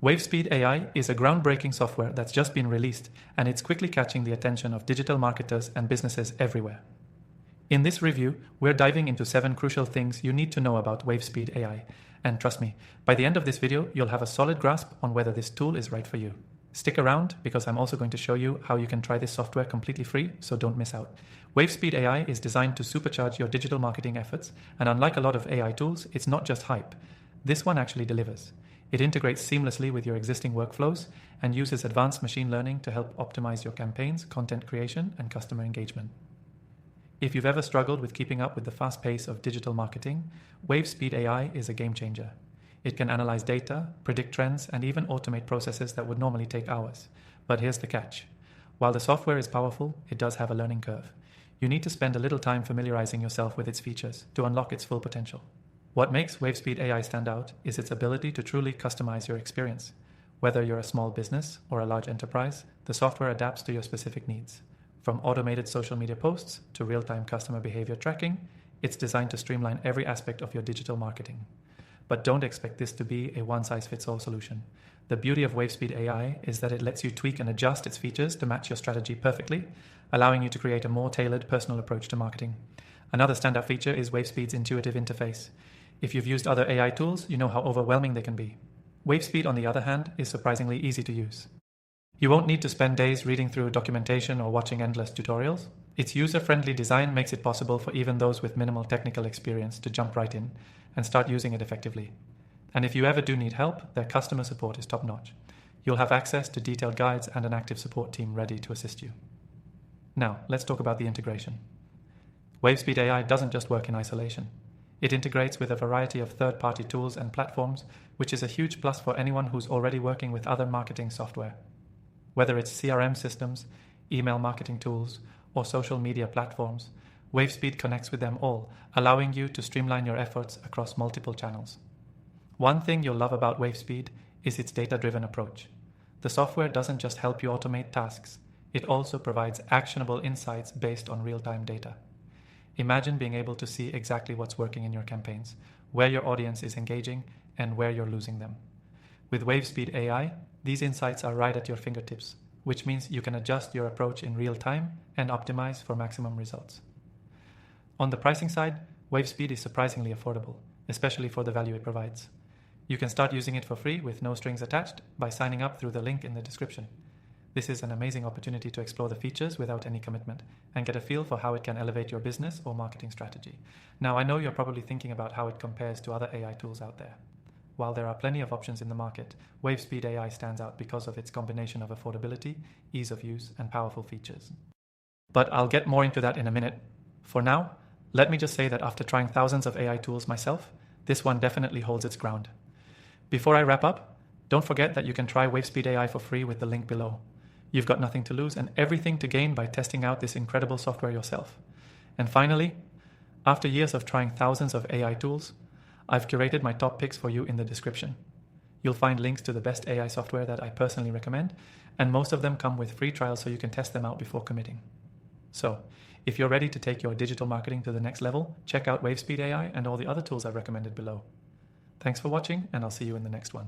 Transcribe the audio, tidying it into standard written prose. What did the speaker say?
WaveSpeed AI is a groundbreaking software that's just been released, and it's quickly catching the attention of digital marketers and businesses everywhere. In this review, we're diving into 7 crucial things you need to know about WaveSpeed AI. And trust me, by the end of this video, you'll have a solid grasp on whether this tool is right for you. Stick around because I'm also going to show you how you can try this software completely free, so don't miss out. WaveSpeed AI is designed to supercharge your digital marketing efforts, and unlike a lot of AI tools, it's not just hype. This one actually delivers. It integrates seamlessly with your existing workflows and uses advanced machine learning to help optimize your campaigns, content creation, and customer engagement. If you've ever struggled with keeping up with the fast pace of digital marketing, WaveSpeed AI is a game changer. It can analyze data, predict trends, and even automate processes that would normally take hours. But here's the catch. While the software is powerful, it does have a learning curve. You need to spend a little time familiarizing yourself with its features to unlock its full potential. What makes WaveSpeed AI stand out is its ability to truly customize your experience. Whether you're a small business or a large enterprise, the software adapts to your specific needs. From automated social media posts to real-time customer behavior tracking, it's designed to streamline every aspect of your digital marketing. But don't expect this to be a one-size-fits-all solution. The beauty of WaveSpeed AI is that it lets you tweak and adjust its features to match your strategy perfectly, allowing you to create a more tailored, personal approach to marketing. Another standout feature is WaveSpeed's intuitive interface. If you've used other AI tools, you know how overwhelming they can be. WaveSpeed, on the other hand, is surprisingly easy to use. You won't need to spend days reading through documentation or watching endless tutorials. Its user-friendly design makes it possible for even those with minimal technical experience to jump right in and start using it effectively. And if you ever do need help, their customer support is top-notch. You'll have access to detailed guides and an active support team ready to assist you. Now, let's talk about the integration. WaveSpeed AI doesn't just work in isolation. It integrates with a variety of third-party tools and platforms, which is a huge plus for anyone who's already working with other marketing software. Whether it's CRM systems, email marketing tools, or social media platforms, WaveSpeed connects with them all, allowing you to streamline your efforts across multiple channels. One thing you'll love about WaveSpeed is its data-driven approach. The software doesn't just help you automate tasks, it also provides actionable insights based on real-time data. Imagine being able to see exactly what's working in your campaigns, where your audience is engaging, and where you're losing them. With WaveSpeed AI, these insights are right at your fingertips, which means you can adjust your approach in real time and optimize for maximum results. On the pricing side, WaveSpeed is surprisingly affordable, especially for the value it provides. You can start using it for free with no strings attached by signing up through the link in the description. This is an amazing opportunity to explore the features without any commitment and get a feel for how it can elevate your business or marketing strategy. Now, I know you're probably thinking about how it compares to other AI tools out there. While there are plenty of options in the market, WaveSpeed AI stands out because of its combination of affordability, ease of use, and powerful features. But I'll get more into that in a minute. For now, let me just say that after trying thousands of AI tools myself, this one definitely holds its ground. Before I wrap up, don't forget that you can try WaveSpeed AI for free with the link below. You've got nothing to lose and everything to gain by testing out this incredible software yourself. And finally, after years of trying thousands of AI tools, I've curated my top picks for you in the description. You'll find links to the best AI software that I personally recommend, and most of them come with free trials so you can test them out before committing. So, if you're ready to take your digital marketing to the next level, check out WaveSpeed AI and all the other tools I've recommended below. Thanks for watching, and I'll see you in the next one.